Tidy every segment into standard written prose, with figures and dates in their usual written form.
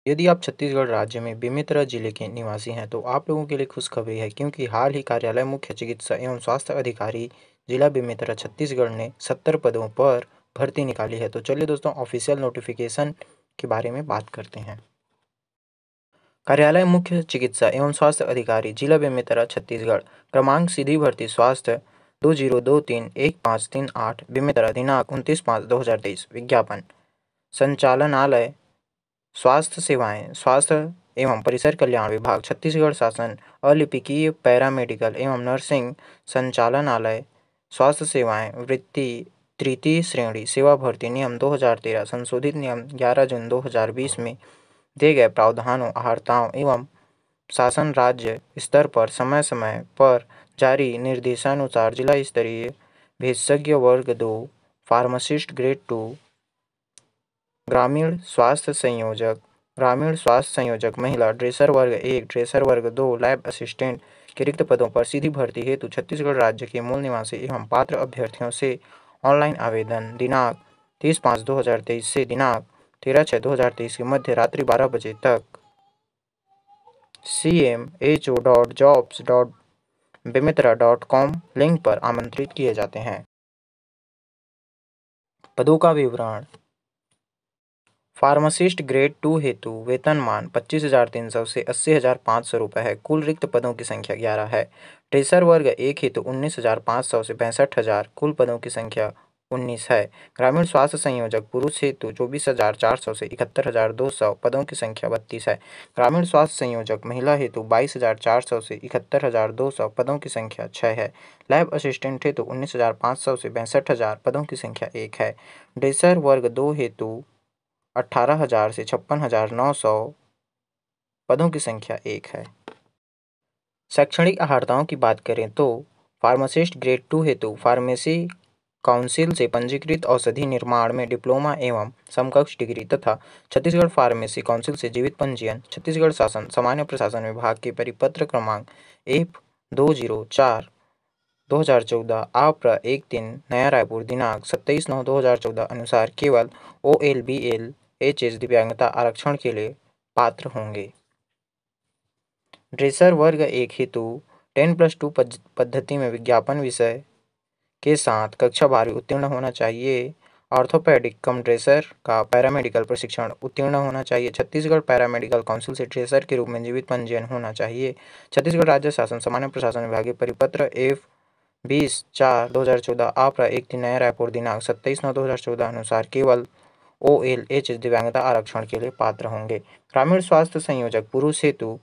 यदि आप छत्तीसगढ़ राज्य में बेमेतरा जिले के निवासी हैं तो आप लोगों के लिए खुशखबरी है, क्योंकि हाल ही कार्यालय मुख्य चिकित्सा एवं स्वास्थ्य अधिकारी जिला बेमेतरा छत्तीसगढ़ ने 70 पदों पर भर्ती निकाली है। तो चलिए दोस्तों, ऑफिशियल नोटिफिकेशन के बारे में बात करते हैं। कार्यालय मुख्य चिकित्सा एवं स्वास्थ्य अधिकारी जिला बेमेतरा छत्तीसगढ़, क्रमांक सीधी भर्ती स्वास्थ्य 20231538 बेमेतरा, दिनांक 29/5/2023। विज्ञापन: संचालनालय स्वास्थ्य सेवाएं, स्वास्थ्य एवं परिसर कल्याण विभाग, छत्तीसगढ़ शासन, अलिपिकीय पैरामेडिकल एवं नर्सिंग संचालनालय, स्वास्थ्य सेवाएं, वृत्ति तृतीय श्रेणी, सेवा भर्ती नियम 2013, संशोधित नियम 11 जून 2020 में दिए गए प्रावधानों, अहर्ताओं एवं शासन राज्य स्तर पर समय समय पर जारी निर्देशानुसार जिला स्तरीय विशेषज्ञ वर्ग 2, फार्मासिस्ट ग्रेड 2, ग्रामीण स्वास्थ्य संयोजक महिला, ड्रेसर वर्ग 1, ड्रेसर वर्ग 2, लैब असिस्टेंट के रिक्त पदों पर सीधी भर्ती हेतु छत्तीसगढ़ राज्य के मूल निवासी एवं पात्र अभ्यर्थियों से ऑनलाइन आवेदन दिनांक 30/5/2023 से दिनांक 13/6/2023 के मध्य रात्रि 12 बजे तक cmho.jobs.bemetra.com लिंक पर आमंत्रित किए जाते हैं। पदों का विवरण: फार्मासिस्ट ग्रेड 2 हेतु वेतनमान 25,300 से 80,500 रुपये है। कुल रिक्त पदों की संख्या 11 है। ड्रेसर वर्ग 1 हेतु 19,500 से 65,000, कुल पदों की संख्या 19 है। ग्रामीण स्वास्थ्य संयोजक पुरुष हेतु 24,400 से 71,200, पदों की संख्या 32 है। ग्रामीण स्वास्थ्य संयोजक महिला हेतु 22,400 से 71,200, पदों की संख्या 6 है। लैब असिस्टेंट हेतु 19,500 से 62,000, पदों की संख्या 1 है। ड्रेसर वर्ग 2 हेतु 18,000 से 56,900, पदों की संख्या 1 है। शैक्षणिक अहर्ताओं की बात करें तो फार्मासिस्ट ग्रेड 2 हेतु फार्मेसी काउंसिल से पंजीकृत औषधि निर्माण में डिप्लोमा एवं समकक्ष डिग्री तथा छत्तीसगढ़ फार्मेसी काउंसिल से जीवित पंजीयन, छत्तीसगढ़ शासन सामान्य प्रशासन विभाग के परिपत्र क्रमांक F204/2014 आप्र 1-3 नया रायपुर, दिनांक 27/9/2014 अनुसार केवल OL/BL HS दिव्यांगता आरक्षण के लिए पात्र होंगे। ड्रेसर वर्ग 1 हेतु 10+2 पद्धति में विज्ञापन विषय के साथ कक्षा 12वीं उत्तीर्ण होना चाहिए। ऑर्थोपेडिक कम ड्रेसर का पैरामेडिकल प्रशिक्षण उत्तीर्ण होना चाहिए। छत्तीसगढ़ पैरामेडिकल काउंसिल से ड्रेसर के रूप में जीवित पंजीयन होना चाहिए। छत्तीसगढ़ राज्य शासन सामान्य प्रशासन विभागीय परिपत्र F20/4/2014 आप्र 1-3 नया रायपुर, दिनांक 27/9/2014 अनुसार केवल OL/HS दिव्यांगता आरक्षण के लिए पात्र होंगे। ग्रामीण स्वास्थ्य संयोजक पुरुष हेतु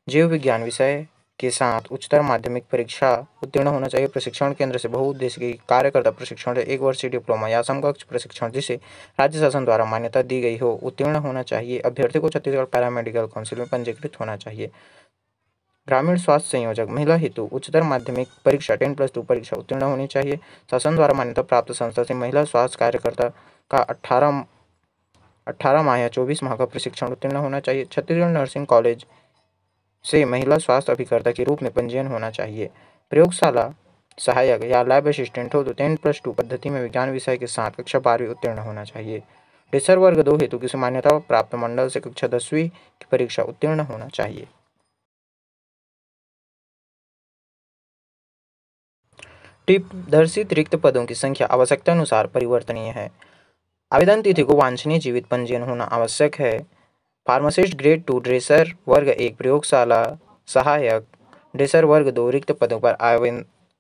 जीव विज्ञान विषय के साथ उच्चतर माध्यमिक परीक्षा उत्तीर्ण होना चाहिए। प्रशिक्षण केंद्र से बहुउद्देशीय कार्यकर्ता प्रशिक्षण 1 वर्षीय डिप्लोमा या समकक्ष प्रशिक्षण जिसे राज्य शासन द्वारा मान्यता दी गई हो उत्तीर्ण होना चाहिए। अभ्यर्थी को छत्तीसगढ़ पैरामेडिकल काउंसिल में पंजीकृत होना चाहिए। ग्रामीण स्वास्थ्य संयोजक महिला हेतु उच्चतर माध्यमिक परीक्षा 10+2 परीक्षा उत्तीर्ण होनी चाहिए। शासन द्वारा मान्यता प्राप्त संस्था से महिला स्वास्थ्य कार्यकर्ता का 18 माह या 24 माह का प्रशिक्षण उत्तीर्ण होना चाहिए। छत्तीसगढ़ नर्सिंग कॉलेज से महिला स्वास्थ्य अभिकर्ता के रूप में पंजीयन होना चाहिए। प्रयोगशाला सहायक या लैब असिस्टेंट हो तो 10+2 पद्धति में विज्ञान विषय के साथ कक्षा 12वीं उत्तीर्ण होना चाहिए। ड्रेसर वर्ग 2 हेतु किसी मान्यता प्राप्त मंडल से कक्षा 10वीं की परीक्षा उत्तीर्ण होना चाहिए। टिप: दर्शित रिक्त पदों की संख्या आवश्यकता अनुसार परिवर्तनीय है। आवेदन तिथि को वांछनीय जीवित पंजीयन होना आवश्यक है। फार्मासिस्ट ग्रेड 2 ड्रेसर वर्ग 1 प्रयोगशाला सहायक, ड्रेसर वर्ग 2 रिक्त पदों पर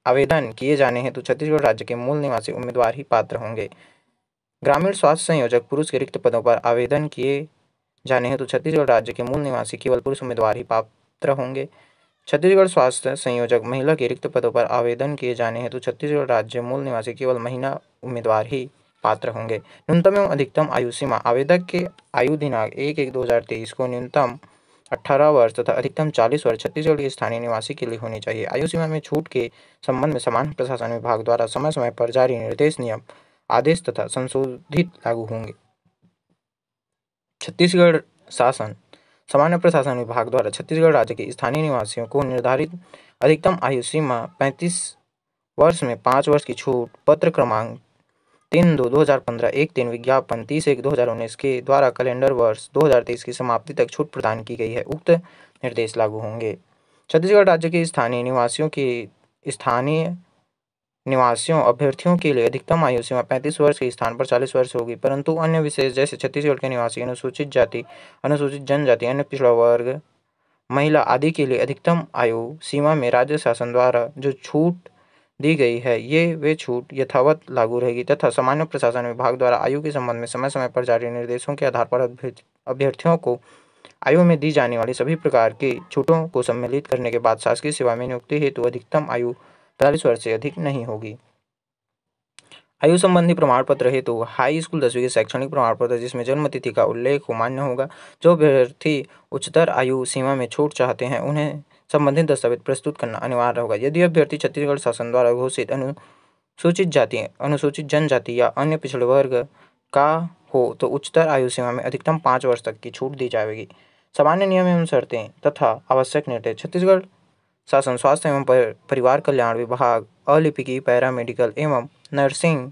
आवेदन किए जाने हेतु छत्तीसगढ़ राज्य के मूल निवासी उम्मीदवार ही पात्र होंगे। ग्रामीण स्वास्थ्य संयोजक पुरुष के रिक्त पदों पर आवेदन किए जाने हेतु छत्तीसगढ़ राज्य के मूल निवासी केवल पुरुष उम्मीदवार ही पात्र होंगे। छत्तीसगढ़ स्वास्थ्य संयोजक महिला के रिक्त पदों पर आवेदन किए जाने हेतु छत्तीसगढ़ राज्य मूल निवासी केवल महिला उम्मीदवार ही पात्र होंगे। न्यूनतम एवं अधिकतम आयु सीमा: आवेदक के आयु दिनांक 1/1/2023 को न्यूनतम 18 वर्ष तथा अधिकतम 40 वर्ष छत्तीसगढ़ के स्थानीय निवासी के लिए होनी चाहिए। आयु सीमा में छूट के संबंध में सामान्य प्रशासन विभाग द्वारा समय समय पर जारी निर्देश, नियम, आदेश तथा संशोधित लागू होंगे। छत्तीसगढ़ शासन सामान्य प्रशासन विभाग द्वारा छत्तीसगढ़ राज्य के स्थानीय निवासियों को निर्धारित अधिकतम आयु सीमा 35 वर्ष में 5 वर्ष की छूट पत्र क्रमांक 3/2/2015 1/3 विज्ञापन 30/1/2019 के द्वारा कैलेंडर वर्ष 2023 की समाप्ति तक छूट प्रदान की गई है। उक्त निर्देश लागू होंगे। छत्तीसगढ़ राज्य के स्थानीय निवासियों अभ्यर्थियों के लिए अधिकतम आयु सीमा 35 वर्ष के स्थान पर 40 वर्ष होगी, परंतु अन्य विशेष जैसे छत्तीसगढ़ के निवासी, अनुसूचित जाति, अनुसूचित जनजाति, अन्य पिछड़ा वर्ग, महिला आदि के लिए अधिकतम आयु सीमा में राज्य शासन द्वारा जो छूट दी गई है वे छूट यथावत लागू रहेगी तथा सामान्य प्रशासन विभाग द्वारा आयु के संबंध में समय समय पर जारी निर्देशों के आधार पर अभ्यर्थियों को आयु में दी जाने वाली सभी प्रकार की छूटों को सम्मिलित करने के बाद शासकीय सेवा में नियुक्ति हेतु अधिकतम आयु 45 वर्ष से अधिक नहीं होगी। आयु संबंधी प्रमाण पत्र हेतु हाई स्कूल 10वीं के शैक्षणिक प्रमाण पत्र जिसमें जन्म तिथि का उल्लेख हो मान्य होगा। जो अभ्यर्थी उच्चतर आयु सीमा में छूट चाहते हैं उन्हें संबंधित दस्तावेज प्रस्तुत करना अनिवार्य होगा। यदि अभ्यर्थी छत्तीसगढ़ शासन द्वारा घोषित अनुसूचित जाति, अनुसूचित जनजाति या अन्य पिछड़े वर्ग का हो तो उच्चतर आयु सीमा में अधिकतम 5 वर्ष तक की छूट दी जाएगी। सामान्य नियम एवं शर्तें तथा आवश्यक निर्देश। छत्तीसगढ़ शासन स्वास्थ्य एवं परिवार कल्याण विभाग अलिपिकी पैरामेडिकल एवं नर्सिंग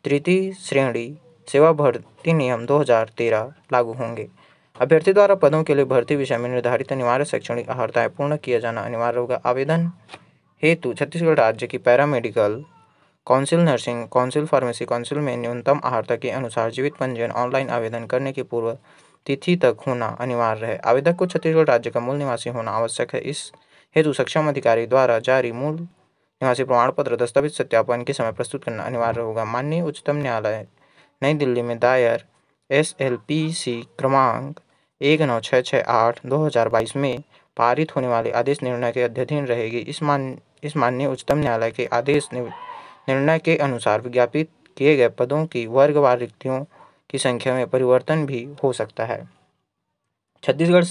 तृतीय श्रेणी सेवा भर्ती नियम 2013 लागू होंगे। अभ्यर्थी द्वारा पदों के लिए भर्ती विषय में निर्धारित अनिवार्य शैक्षणिक अर्हताएं पूर्ण किया जाना अनिवार्य होगा। आवेदन हेतु छत्तीसगढ़ राज्य की paramedical council, nursing council, pharmacy council में न्यूनतम अर्हता के अनुसार जीवित पंजीयन ऑनलाइन आवेदन करने की पूर्व तिथि तक होना अनिवार्य है। आवेदक को छत्तीसगढ़ राज्य का मूल निवासी होना आवश्यक है। इस हेतु सक्षम अधिकारी द्वारा जारी मूल निवासी प्रमाण पत्र दस्तावेज सत्यापन के समय प्रस्तुत करना अनिवार्य होगा। माननीय उच्चतम न्यायालय नई दिल्ली में दायर SLPC क्रमांक 19668/2022 में पारित होने वाले आदेश निर्णय के अध्ययन रहेगी। इस माननीय उच्चतम न्यायालय के आदेश निर्णय के अनुसार विज्ञापित किए गए पदों की वर्गवार रिक्तियों की संख्या में परिवर्तन भी हो सकता है। छत्तीसगढ़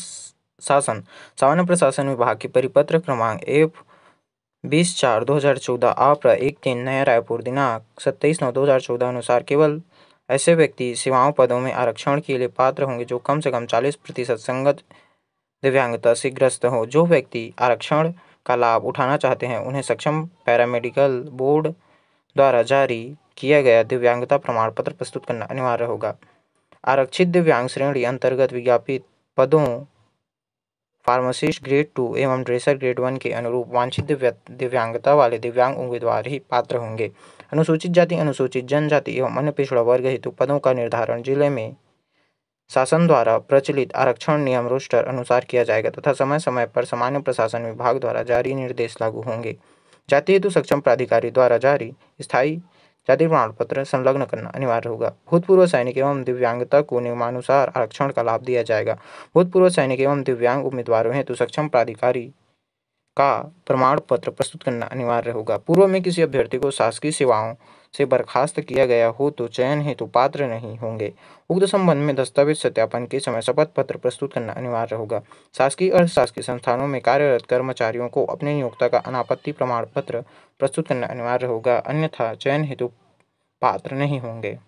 शासन सामान्य प्रशासन विभाग के परिपत्र क्रमांक F20/4/2014 APRA 1/3 नया रायपुर दिनांक 27/9/2014 अनुसार केवल ऐसे व्यक्ति सेवाओं पदों में आरक्षण के लिए पात्र होंगे जो कम से कम 40% संगत दिव्यांगता से ग्रस्त हो। जो व्यक्ति आरक्षण का लाभ उठाना चाहते हैं उन्हें सक्षम पैरामेडिकल बोर्ड द्वारा जारी किया गया दिव्यांगता प्रमाण पत्र प्रस्तुत करना अनिवार्य होगा। आरक्षित दिव्यांग श्रेणी अंतर्गत विज्ञापित पदों फार्मासिस्ट ग्रेड 2 एवं ड्रेसर ग्रेड 1 के अनुरूप वांछित दिव्यांगता वाले दिव्यांग उम्मीदवार ही पात्र होंगे। अनुसूचित जाति, अनुसूचित जनजाति एवं अन्य पिछड़ा वर्ग हेतु पदों का निर्धारण जिले में शासन द्वारा प्रचलित आरक्षण नियम रोस्टर अनुसार किया जाएगा तथा समय समय पर सामान्य प्रशासन विभाग द्वारा जारी निर्देश लागू होंगे। जाति हेतु सक्षम प्राधिकारी द्वारा जारी स्थायी जाति प्रमाण पत्र संलग्न करना अनिवार्य होगा। भूतपूर्व सैनिक एवं दिव्यांगता को नियमानुसार आरक्षण का लाभ दिया जाएगा। भूतपूर्व सैनिक एवं दिव्यांग उम्मीदवारों हेतु सक्षम प्राधिकारी का प्रमाण पत्र प्रस्तुत करना अनिवार्य होगा। पूर्व में किसी अभ्यर्थी को शासकीय सेवाओं से बर्खास्त किया गया हो तो चयन हेतु पात्र नहीं होंगे। उक्त संबंध में दस्तावेज सत्यापन के समय शपथ पत्र प्रस्तुत करना अनिवार्य होगा। शासकीय अर्ध शासकीय संस्थानों में कार्यरत कर्मचारियों को अपने नियोक्ता का अनापत्ति प्रमाण पत्र प्रस्तुत करना अनिवार्य होगा, अन्यथा चयन हेतु पात्र नहीं होंगे।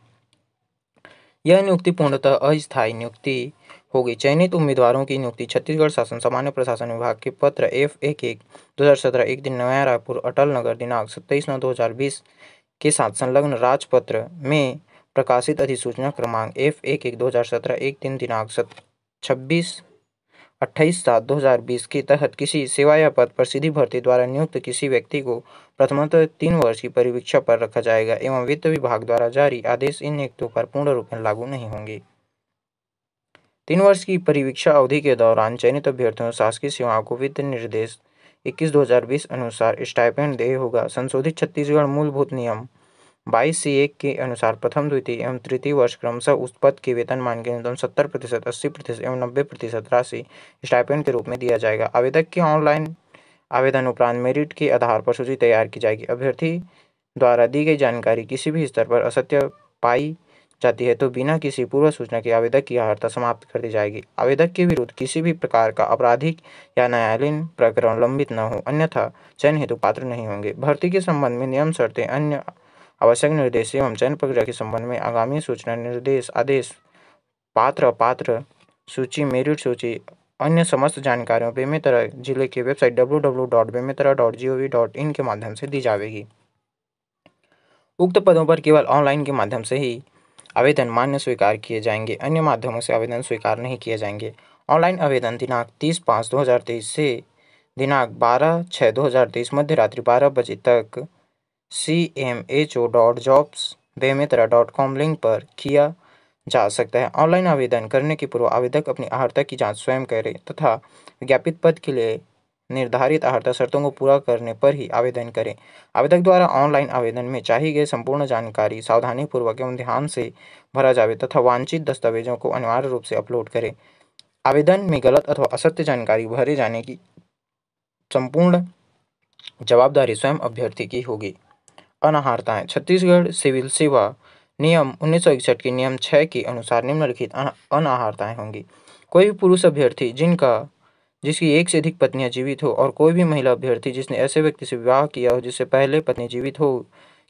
यह नियुक्ति पूर्णतः अस्थायी नियुक्ति होगी। चयनित उम्मीदवारों की नियुक्ति छत्तीसगढ़ शासन सामान्य प्रशासन विभाग के पत्र F11/2017 1 दिन नया रायपुर अटल नगर दिनांक 27/9/2020 के साथ संलग्न राजपत्र में प्रकाशित अधिसूचना क्रमांक F11/2017 1 दिन दिनांक 28/7/2020 के तहत किसी सेवा या पद पर सीधी भर्ती द्वारा नियुक्त किसी व्यक्ति को प्रथमतः 3 वर्ष की परिवीक्षा पर रखा जाएगा एवं वित्त विभाग द्वारा जारी आदेश इन नियुक्तियों पर पूर्ण रूप में लागू नहीं होंगे। 3 वर्ष की परिवीक्षा अवधि के दौरान चयनित अभ्यर्थियों शासकीय सेवाओं को वित्त निर्देश 21/2020 अनुसार स्टाइपेंड देय होगा। संशोधित छत्तीसगढ़ मूलभूत नियम 22C1 के अनुसार प्रथम, द्वितीय एवं तृतीय वर्ष क्रमशः उस पद के वेतनमान के न्यूनतम 70%, 80% एवं 90% राशि स्टाइपेंड के रूप में दिया जाएगा। आवेदक के ऑनलाइन आवेदन उपरांत मेरिट के आधार पर सूची तैयार की जाएगी। अभ्यर्थी द्वारा दी गई जानकारी किसी भी स्तर पर असत्य पाई जाती है तो बिना किसी पूर्व सूचना के आवेदक की अर्हता समाप्त कर दी जाएगी। आवेदक के विरुद्ध किसी भी प्रकार का आपराधिक या न्यायालयीन प्रकरण लंबित न हो, अन्यथा चयन हेतु पात्र नहीं होंगे। भर्ती के संबंध में नियम, शर्तें, अन्य आवश्यक निर्देश एवं चयन प्रक्रिया के संबंध में आगामी सूचना, निर्देश, आदेश, पात्र अपात्र सूची, मेरिट सूची, अन्य समस्त जानकारियों बेमेतरा जिले के वेबसाइट www.bemetara.gov.in के माध्यम से दी जाएगी। उक्त पदों पर केवल ऑनलाइन के माध्यम से ही आवेदन मान्य स्वीकार किए जाएंगे, अन्य माध्यमों से आवेदन स्वीकार नहीं किए जाएंगे। ऑनलाइन आवेदन दिनांक 30/5/2023 से दिनांक 12/6/2023 मध्य रात्रि 12 बजे तक cmho.jobsbemetra.com लिंक पर किया जा सकता है। ऑनलाइन आवेदन करने के पूर्व आवेदक अपनी अर्हता की जांच स्वयं करे तथा विज्ञापित पद के लिए निर्धारित अर्हता शर्तों को पूरा करने पर ही आवेदन करें। आवेदक द्वारा ऑनलाइन आवेदन में चाही गई संपूर्ण जानकारी सावधानीपूर्वक एवं ध्यान से भरा जावे तथा वांछित दस्तावेजों को अनिवार्य रूप से अपलोड करें। आवेदन में गलत अथवा असत्य जानकारी भरे जाने की संपूर्ण जवाबदारी स्वयं अभ्यर्थी की होगी। अनाहर्ताएं। छत्तीसगढ़ सिविल सेवा नियम 1961 के नियम 6 के अनुसार निम्नलिखित अनाहर्ताएं होंगी। कोई भी पुरुष अभ्यर्थी जिसकी एक से अधिक पत्नियां जीवित हो और कोई भी महिला अभ्यर्थी जिसने ऐसे व्यक्ति से विवाह किया हो जिससे पहले पत्नी जीवित हो,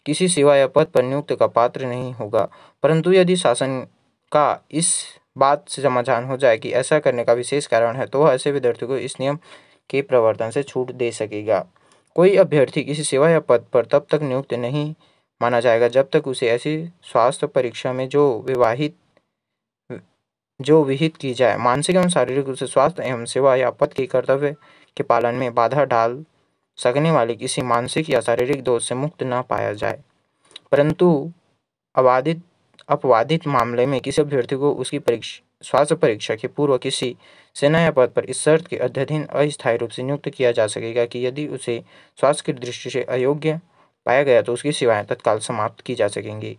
किसी सेवा या पद पर नियुक्त का पात्र नहीं होगा। परंतु यदि शासन का इस बात से समाधान हो जाए कि ऐसा करने का विशेष कारण है, तो वह ऐसे विद्यार्थी को इस नियम के प्रवर्तन से छूट दे सकेगा। कोई अभ्यर्थी किसी सेवा या पद पर तब तक नियुक्त नहीं माना जाएगा जब तक उसे ऐसी स्वास्थ्य परीक्षा में जो विहित की जाए, मानसिक एवं शारीरिक रूप से स्वास्थ्य एवं सेवा या पद के कर्तव्य के पालन में बाधा डाल सकने वाले किसी मानसिक या शारीरिक दोष से मुक्त न पाया जाए। परंतु अपवादित मामले में किसी अभ्यर्थी को उसकी स्वास्थ्य परीक्षा के पूर्व किसी सेना या पद पर इस शर्त के अध्ययन अस्थायी रूप से नियुक्त किया जा सकेगा कि यदि उसे स्वास्थ्य की दृष्टि से अयोग्य पाया गया तो उसकी सेवाएं तत्काल समाप्त की जा सकेंगी।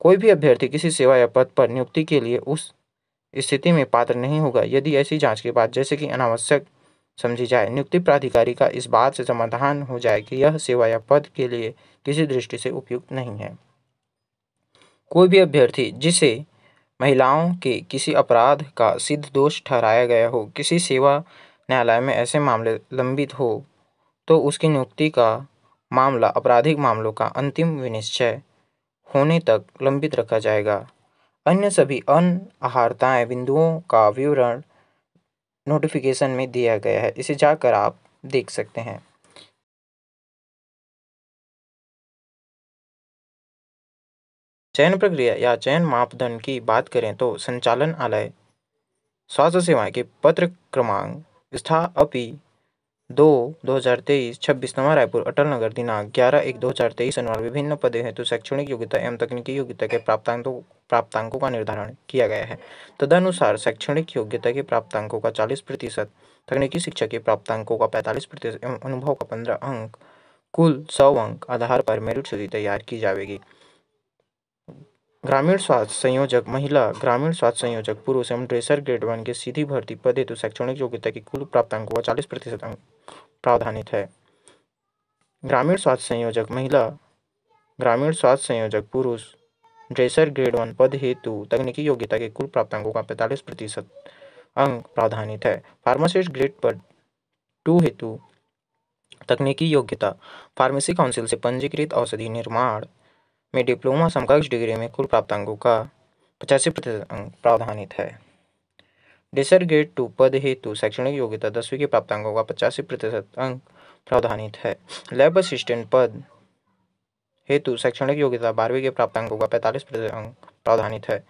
कोई भी अभ्यर्थी किसी सेवा या पद पर नियुक्ति के लिए उस स्थिति में पात्र नहीं होगा यदि ऐसी जांच के बाद जैसे कि अनावश्यक समझी जाए, नियुक्ति प्राधिकारी का इस बात से समाधान हो जाए कि यह सेवा या पद के लिए किसी दृष्टि से उपयुक्त नहीं है। कोई भी अभ्यर्थी जिसे महिलाओं के किसी अपराध का सिद्ध दोष ठहराया गया हो, किसी सेवा न्यायालय में ऐसे मामले लंबित हो तो उसकी नियुक्ति का मामला आपराधिक मामलों का अंतिम विनिश्चय होने तक लंबित रखा जाएगा। अन्य सभी अनाहर्ताएं बिंदुओं का विवरण नोटिफिकेशन में दिया गया है, इसे जाकर आप देख सकते हैं। चयन प्रक्रिया या चयन मापदंड की बात करें तो संचालनालय स्वास्थ्य सेवाएं के पत्र क्रमांक स्थापि 2/2023 26 नवा रायपुर अटल नगर दिनांक 11/1/2023 अनुसार विभिन्न पदों हेतु शैक्षणिक योग्यता एवं तकनीकी योग्यता के प्राप्तांकों का निर्धारण किया गया है। तदनुसार शैक्षणिक योग्यता के प्राप्तांकों का 40%, तकनीकी शिक्षा के प्राप्तांकों का 45% एवं अनुभव का 15 अंक, कुल 100 अंक आधार पर मेरिट सूची तैयार की जाएगी। ग्रामीण स्वास्थ्य संयोजक महिला, ग्रामीण स्वास्थ्य संयोजक पुरुष एवं ड्रेसर ग्रेड 1 के सीधी भर्ती पद हेतु शैक्षणिक योग्यता की कुल प्राप्तांकों का 40% अंक प्रावधानित है। ग्रामीण स्वास्थ्य संयोजक महिला, ग्रामीण स्वास्थ्य संयोजक पुरुष ड्रेसर ग्रेड 1 पद हेतु तकनीकी योग्यता के कुल प्राप्तांकों का 45% अंक प्रावधानित है। फार्मासिस्ट ग्रेड पद 2 हेतु तकनीकी योग्यता फार्मेसी काउंसिल से पंजीकृत औषधि निर्माण में डिप्लोमा समकक्ष डिग्री में कुल प्राप्तांकों का 85% अंक प्रावधानित है। ड्रेसर ग्रेड 2 पद हेतु शैक्षणिक योग्यता 10वीं के प्राप्तांकों का 85% अंक प्रावधानित है। लैब असिस्टेंट पद हेतु शैक्षणिक योग्यता 12वीं के प्राप्तांकों का 45% अंक प्रावधानित है।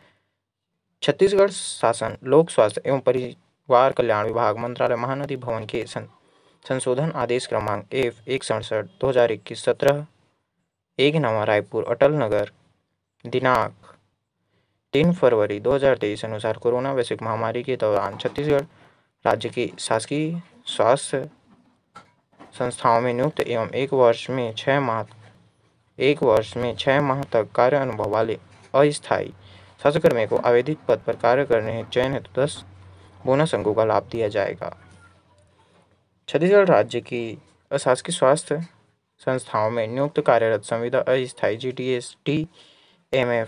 छत्तीसगढ़ शासन लोक स्वास्थ्य एवं परिवार कल्याण विभाग मंत्रालय महानदी भवन के संशोधन आदेश क्रमांक F167 2021 17 नवा रायपुर अटल नगर दिनांक 3 फरवरी 2023 अनुसार कोरोना वैश्विक महामारी के दौरान छत्तीसगढ़ राज्य की शासकीय स्वास्थ्य संस्थाओं में नियुक्त एवं एक वर्ष में 6 माह तक कार्य अनुभव वाले अस्थायी स्वास्थ्यकर्मियों को आवेदित पद पर कार्य करने हेतु चयन हेतु 10 बोनस अंकों का लाभ दिया जाएगा। छत्तीसगढ़ राज्य की अशासकीय स्वास्थ्य संस्थाओं में नियुक्त कार्यरत संविदा अस्थायी GTS TMF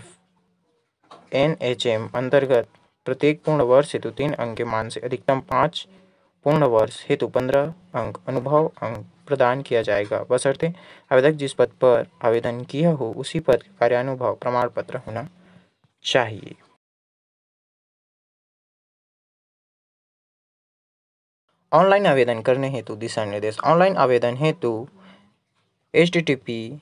NHM अंतर्गत प्रत्येक पूर्ण वर्ष हेतु 3 अंक के मान से अधिकतम 5 पूर्ण वर्ष हेतु 15 अंक अनुभव अंक प्रदान किया जाएगा, बशर्ते आवेदक जिस पद पर आवेदन किया हो उसी पद का कार्यानुभव प्रमाण पत्र होना चाहिए। ऑनलाइन आवेदन करने हेतु दिशा निर्देश। ऑनलाइन आवेदन हेतु http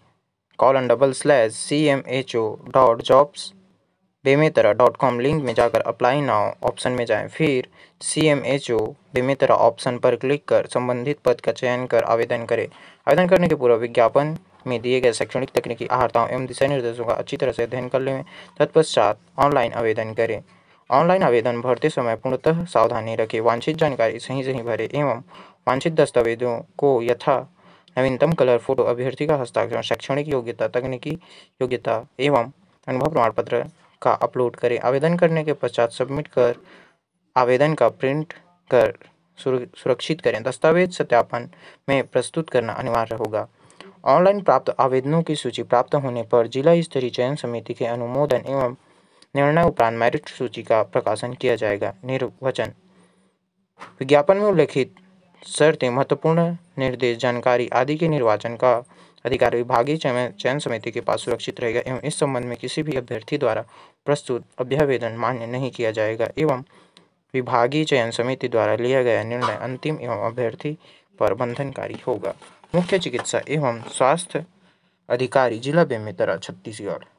cmho.jobs.bemetra.com लिंक में जाकर अप्लाई नाउ ऑप्शन में जाएं, फिर CMHO बेमेतरा ऑप्शन पर क्लिक कर संबंधित पद का चयन कर आवेदन करें। आवेदन करने के पूर्व विज्ञापन में दिए गए शैक्षणिक, तकनीकी अर्हताओं एवं दिशा निर्देशों का अच्छी तरह से अध्ययन कर लें। तत्पश्चात ऑनलाइन आवेदन करें। ऑनलाइन आवेदन भरते समय पूर्णतः सावधानी रखें, वांछित जानकारी सही भरें एवं वांछित दस्तावेजों को यथा नवीनतम कलर फोटो, अभ्यर्थी का हस्ताक्षर, शैक्षणिक योग्यता, तकनीकी योग्यता एवं अनुभव प्रमाण पत्र का अपलोड करें। आवेदन करने के पश्चात सबमिट कर आवेदन का प्रिंट कर सुरक्षित करें। दस्तावेज सत्यापन में प्रस्तुत करना अनिवार्य होगा। ऑनलाइन प्राप्त आवेदनों की सूची प्राप्त होने पर जिला स्तरीय चयन समिति के अनुमोदन एवं निर्णय उपरांत मेरिट सूची का प्रकाशन किया जाएगा। निर्वाचन विज्ञापन में उल्लेखित शर्तें, महत्वपूर्ण निर्देश, जानकारी आदि के निर्वाचन का अधिकार विभागीय चयन समिति के पास सुरक्षित रहेगा एवं इस संबंध में किसी भी अभ्यर्थी द्वारा प्रस्तुत अभ्यावेदन मान्य नहीं किया जाएगा एवं विभागीय चयन समिति द्वारा लिया गया निर्णय अंतिम एवं अभ्यर्थी पर बंधनकारी होगा। मुख्य चिकित्सा एवं स्वास्थ्य अधिकारी, जिला बेमेतरा, छत्तीसगढ़।